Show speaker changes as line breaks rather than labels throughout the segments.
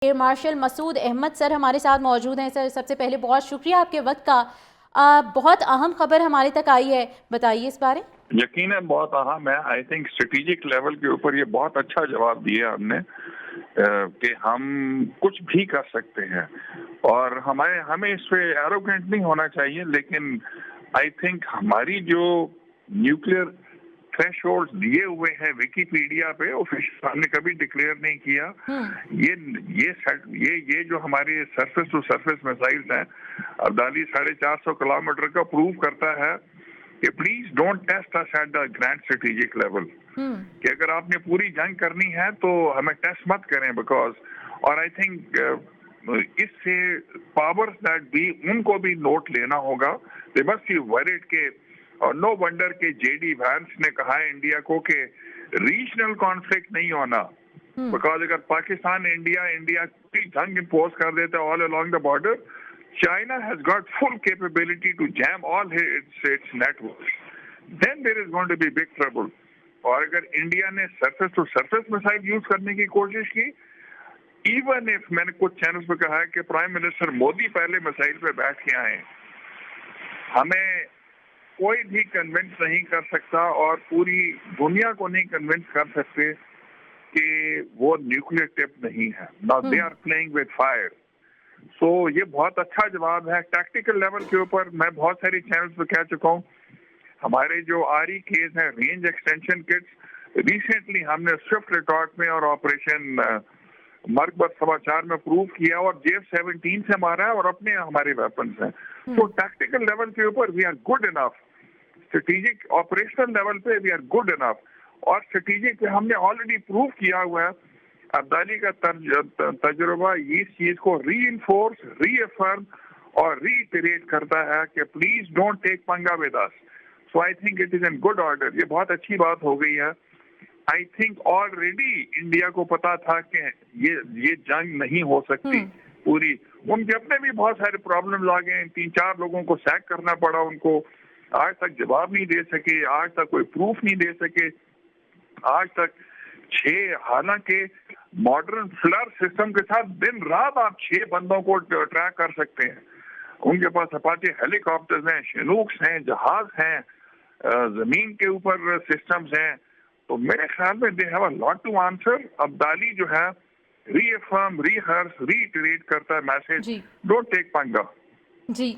Air marshal مسعود احمد سر ہمارے ساتھ موجود ہیں. سر سب سے پہلے بہت شکریہ آپ کے وقت کا. بہت اہم خبر ہمارے تک آئی ہے, بتائیے اس بارے.
یقیناً بہت اہم ہے. آئی تھنک اسٹریٹجک لیول کے اوپر یہ بہت اچھا جواب دیا ہم نے کہ ہم کچھ بھی کر سکتے ہیں اور ہمیں اس پہ ایروگینٹ نہیں ہونا چاہیے, لیکن آئی تھنک ہماری جو نیوکلیئر تھریش ہولڈ دیے ہوئے ہیں ویکیپیڈیا پہ, ہم نے کبھی ڈکلیئر نہیں کیا. یہ جو ہمارے سرفیس ٹو سرفیس میزائلز ہیں, عبدالی 450 کلومیٹر کا پروو کرتا ہے کہ please don't test us at the grand strategic level, کہ اگر آپ نے پوری جنگ کرنی ہے تو ہمیں ٹیسٹ مت کریں بیکاز. اور آئی تھنک اس سے پاورز دیٹ بھی ان کو بھی نوٹ لینا ہوگا. دے مسٹ بی ورڈ کہ اور نو ونڈر کہ جے ڈی وینس نے کہا ہے انڈیا کو کہ ریجنل کانفلکٹ نہیں ہونا, بیکاز اگر پاکستان انڈیا کی جنگ امپوز کر دیتا ہے آل along the border, China has got full capability to jam all its networks. Then there is going to be big trouble. اور اگر انڈیا نے surface to surface missile use کرنے کی کوشش کی, ایون اف میں نے کچھ چینلز پہ کہا ہے کہ پرائم منسٹر مودی پہلے میسائل پہ بیٹھ کے آئے, ہمیں کوئی بھی کنونس نہیں کر سکتا اور پوری دنیا کو نہیں کنونس کر سکتے کہ وہ نیوکلیئر ٹپ نہیں ہے. Now they are playing with fire. سو یہ بہت اچھا جواب ہے. ٹیکٹیکل لیول کے اوپر میں بہت ساری چینلز پہ کہہ چکا ہوں, ہمارے جو آری کیز ہیں رینج ایکسٹینشن کٹس, ریسنٹلی ہم نے سوئفٹ ریکارڈ میں اور آپریشن مرکبت سماچار میں پروو کیا اور JF-17 سے مارا ہے اور اپنے ہمارے ویپنز ہیں. تو ٹیکٹیکل لیول کے اوپر we are good enough, strategic operational level پہ وی آر گڈ انف, اور اسٹریٹجک ہم نے آلریڈی پروو کیا ہوا ہے. عبدالی کا تجربہ اس چیز کو ری انفورس, ری افرم اور ری ایٹریٹ کرتا ہے کہ please don't take panga with us. So I think it is in good order. یہ بہت اچھی بات ہو گئی ہے. آئی تھنک آلریڈی انڈیا کو پتا تھا کہ یہ جنگ نہیں ہو سکتی پوری. ان کے اپنے بھی بہت سارے پرابلمز آ گئے, 3-4 لوگوں کو سیک کرنا پڑا ان کو, آج تک جواب نہیں دے سکے, آج تک کوئی پروف نہیں دے سکے, آج تک 6, حالانکہ ماڈرن فلر سسٹم کے ساتھ دن رات آپ 6 بندوں کو ٹریک کر سکتے ہیں. ان کے پاس اپاچے ہیلی کاپٹرز ہیں, شنوکس ہیں, جہاز ہیں, زمین کے اوپر سسٹمز ہیں. تو میرے خیال میں they have a lot to answer. Abdali جو ہے ری افرم, ری ہرس, ری ایٹریٹ کرتا ہے میسج, ڈونٹ ٹیک پنگا.
جی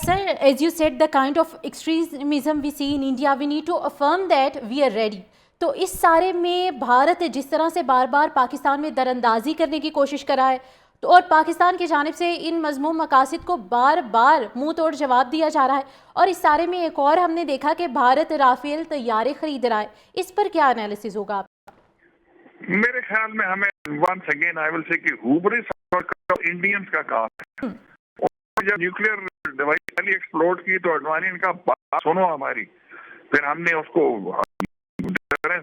sir, as you said the kind of extremism we see in India, we need to affirm that we are ready. تو اس سارے میں بھارت جس طرح سے بار بار پاکستان میں دراندازی کرنے کی کوشش کر رہا ہے, تو اور پاکستان کی جانب سے ان مذموم مقاصد کو بار بار منہ توڑ جواب دیا جا رہا ہے, اور اس سارے میں ایک اور ہم نے دیکھا کہ بھارت رافیل طیارے خرید رہا ہے. اس پر کیا انالیسز ہوگا آپ کا؟
میرے خیال میں ہمیں once again I will say کہ ہیوبرس انڈینز کا کام ہے. جب نیوکلیئر ڈیوائس پہلی ایکسپلوڈ کی تو اڈوانی کا بات سنو ہماری, پھر ہم نے اس کو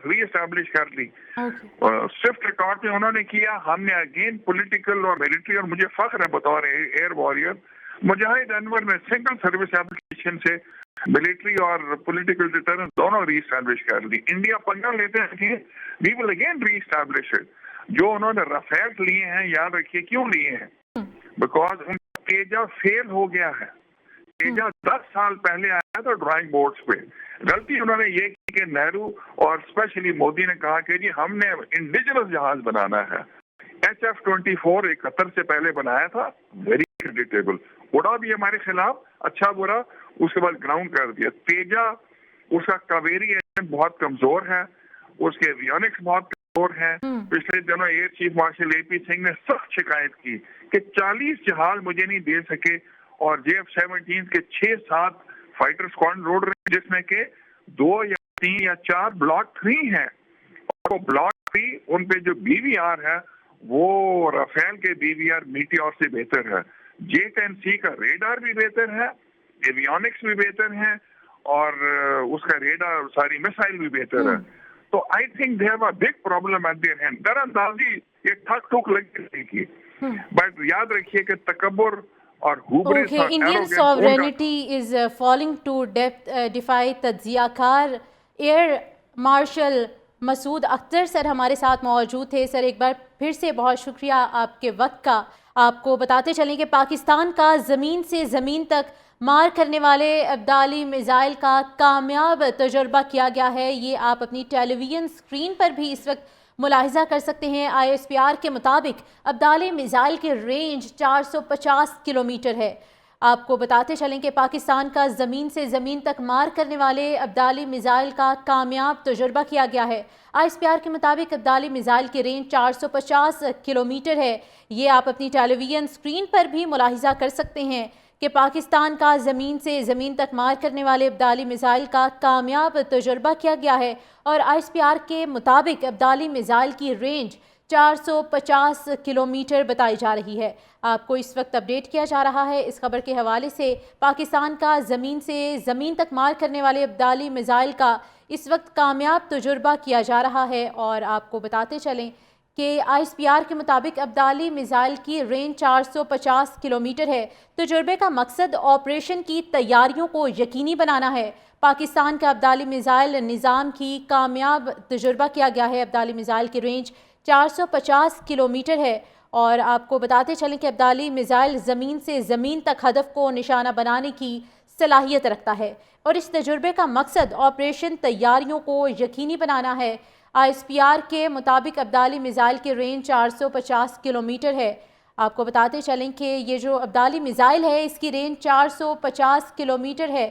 ری اسٹیبلش کر لی. سوئفٹ ریکارڈ میں انہوں نے کیا, ہم نے اگین پولیٹیکل اور ملٹری, اور مجھے فخر ہے بطور ایئر وارئر مجاہد انور نے سنگل سروس ایپلیکیشن سے ملٹری اور پولیٹیکل ڈیٹرنس دونوں ری اسٹیبلش کر لی. انڈیا پنگا لیتے ہیں, we will again reestablish it. جو انہوں نے رفیل لیے ہیں, یاد رکھیے کیوں لیے ہیں, بیکاز ان کا تیجا فیل ہو گیا ہے. تیجا 10 سال پہلے آیا تھا ڈرائنگ بورڈز پہ. غلطی انہوں نے یہ کی کہ نہرو اور اسپیشلی مودی نے کہا کہ جی ہم نے انڈیجنس جہاز بنانا ہے. HF-24 71 سے پہلے بنایا تھا, ویری کریڈیٹیبل, اڑا بھی ہمارے خلاف اچھا برا, اس کے بعد گراؤنڈ کر دیا. تیجا اس کا کاویری انجن بہت کمزور ہے, اس کے ایویونکس بہت کمزور ہیں. پچھلے دنوں air chief marshal AP Singh نے سخت شکایت کی کہ 40 جہاز مجھے نہیں دے سکے, اور JF-17 کے 6-7 فائٹر اسکواڈرن روڈ رہے جس میں کہ 2 یا 3 یا 4 بلاک 3 ہیں, اور وہ بلاک 3 ان پہ جو BVR ہے وہ رافیل کے BVR میٹیور سے بہتر ہے. J-10C کا ریڈار بھی بہتر ہے, ایویونکس بھی بہتر ہیں, اور اس کا ریڈار ساری میسائل بھی بہتر ہے. تو I think they have a big problem at their hand. دراندازی یہ ٹھک ٹھک لگ رہی تھی, بٹ یاد رکھیے کہ تکبر اور
Okay, Indian sovereignty is falling to defy تجزیہ کار ایئر مارشل مسعود اختر سر ہمارے ساتھ موجود تھے. سر ایک بار پھر سے بہت شکریہ آپ کے وقت کا. آپ کو بتاتے چلیں کہ پاکستان کا زمین سے زمین تک مار کرنے والے ابدالی میزائل کا کامیاب تجربہ کیا گیا ہے. یہ آپ اپنی ٹیلی ویژن اسکرین پر بھی اس وقت ملاحظہ کر سکتے ہیں. ISPR کے مطابق ابدالی میزائل کی رینج 450 کلومیٹر ہے. آپ کو بتاتے چلیں کہ پاکستان کا زمین سے زمین تک مار کرنے والے ابدالی میزائل کا کامیاب تجربہ کیا گیا ہے. ISPR کے مطابق ابدالی میزائل کی رینج 450 کلومیٹر ہے. یہ آپ اپنی ٹیلی ویژن اسکرین پر بھی ملاحظہ کر سکتے ہیں کہ پاکستان کا زمین سے زمین تک مار کرنے والے ابدالی میزائل کا کامیاب تجربہ کیا گیا ہے. اور ISPR کے مطابق ابدالی میزائل کی رینج 450 کلومیٹر بتائی جا رہی ہے. آپ کو اس وقت اپڈیٹ کیا جا رہا ہے اس خبر کے حوالے سے. پاکستان کا زمین سے زمین تک مار کرنے والے ابدالی میزائل کا اس وقت کامیاب تجربہ کیا جا رہا ہے. اور آپ کو بتاتے چلیں کہ ISPR کے مطابق ابدالی میزائل کی رینج 450 کلومیٹر ہے. تجربے کا مقصد آپریشن کی تیاریوں کو یقینی بنانا ہے. پاکستان کا ابدالی میزائل نظام کی کامیاب تجربہ کیا گیا ہے. ابدالی میزائل کی رینج 450 کلومیٹر ہے. اور آپ کو بتاتے چلیں کہ ابدالی میزائل زمین سے زمین تک ہدف کو نشانہ بنانے کی صلاحیت رکھتا ہے. اور اس تجربے کا مقصد آپریشن تیاریوں کو یقینی بنانا ہے. ISPR کے مطابق ابدالی میزائل کی رینج 450 کلومیٹر ہے. آپ کو بتاتے چلیں کہ یہ جو ابدالی میزائل ہے اس کی رینج 450 کلومیٹر ہے.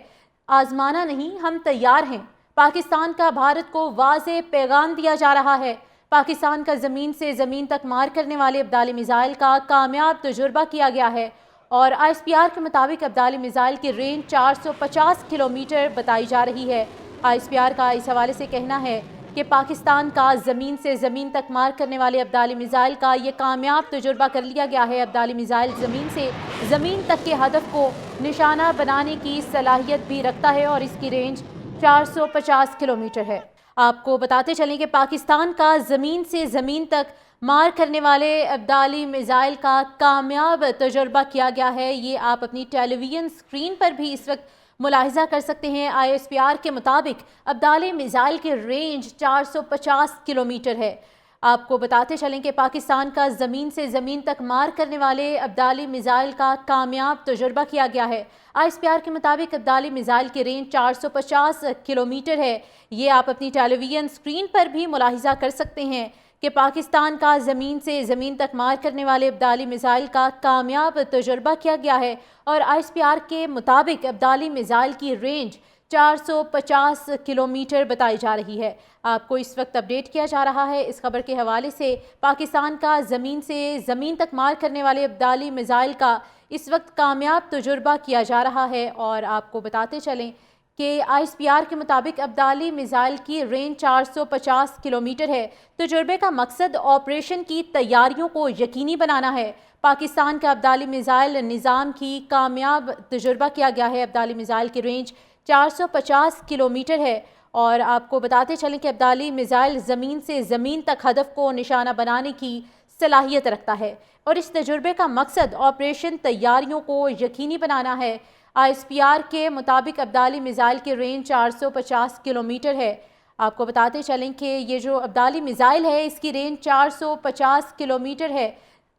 آزمانا نہیں، ہم تیار ہیں. پاکستان کا بھارت کو واضح پیغام دیا جا رہا ہے. پاکستان کا زمین سے زمین تک مار کرنے والے ابدالی میزائل کا کامیاب تجربہ کیا گیا ہے. اور ISPR کے مطابق ابدالی میزائل کی رینج 450 کلومیٹر بتائی جا رہی ہے. ISPR کا اس حوالے سے کہنا ہے کہ پاکستان کا زمین سے زمین تک مار کرنے والے ابدالی میزائل کا یہ کامیاب تجربہ کر لیا گیا ہے. ابدالی میزائل زمین سے زمین تک کے ہدف کو نشانہ بنانے کی صلاحیت بھی رکھتا ہے اور اس کی رینج 450 کلومیٹر ہے. آپ کو بتاتے چلیں کہ پاکستان کا زمین سے زمین تک مار کرنے والے ابدالی میزائل کا کامیاب تجربہ کیا گیا ہے. یہ آپ اپنی ٹیلی ویژن اسکرین پر بھی اس وقت ملاحظہ کر سکتے ہیں. ISPR کے مطابق ابدالی میزائل کی رینج 450 کلومیٹر ہے. آپ کو بتاتے چلیں کہ پاکستان کا زمین سے زمین تک مار کرنے والے ابدالی میزائل کا کامیاب تجربہ کیا گیا ہے. ISPR کے مطابق ابدالی میزائل کی رینج 450 کلومیٹر ہے. یہ آپ اپنی ٹیلی ویژن اسکرین پر بھی ملاحظہ کر سکتے ہیں کہ پاکستان کا زمین سے زمین تک مار کرنے والے ابدالی میزائل کا کامیاب تجربہ کیا گیا ہے. اور ISPR کے مطابق ابدالی میزائل کی رینج 450 کلومیٹر بتائی جا رہی ہے. آپ کو اس وقت اپڈیٹ کیا جا رہا ہے اس خبر کے حوالے سے. پاکستان کا زمین سے زمین تک مار کرنے والے ابدالی میزائل کا اس وقت کامیاب تجربہ کیا جا رہا ہے. اور آپ کو بتاتے چلیں کہ ISPR کے مطابق ابدالی میزائل کی رینج 450 کلومیٹر ہے. تجربے کا مقصد آپریشن کی تیاریوں کو یقینی بنانا ہے. پاکستان کا ابدالی میزائل نظام کی کامیاب تجربہ کیا گیا ہے. ابدالی میزائل کی رینج 450 کلومیٹر ہے. اور آپ کو بتاتے چلیں کہ ابدالی میزائل زمین سے زمین تک ہدف کو نشانہ بنانے کی صلاحیت رکھتا ہے. اور اس تجربے کا مقصد آپریشن تیاریوں کو یقینی بنانا ہے. ISPR کے مطابق ابدالی میزائل کی رینج 450 کلومیٹر ہے. آپ کو بتاتے چلیں کہ یہ جو ابدالی میزائل ہے اس کی رینج 450 کلومیٹر ہے.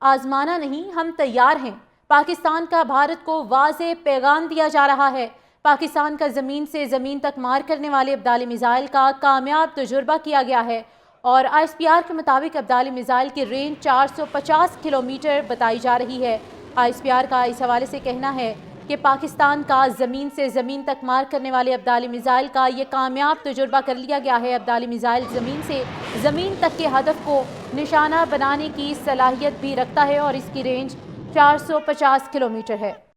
آزمانا نہیں، ہم تیار ہیں. پاکستان کا بھارت کو واضح پیغام دیا جا رہا ہے. پاکستان کا زمین سے زمین تک مار کرنے والے ابدالی میزائل کا کامیاب تجربہ کیا گیا ہے. اور ISPR کے مطابق ابدالی میزائل کی رینج 450 کلومیٹر بتائی جا رہی ہے. ISPR کا اس حوالے سے کہنا ہے کہ پاکستان کا زمین سے زمین تک مار کرنے والے ابدالی میزائل کا یہ کامیاب تجربہ کر لیا گیا ہے. ابدالی میزائل زمین سے زمین تک کے ہدف کو نشانہ بنانے کی صلاحیت بھی رکھتا ہے اور اس کی رینج 450 کلومیٹر ہے.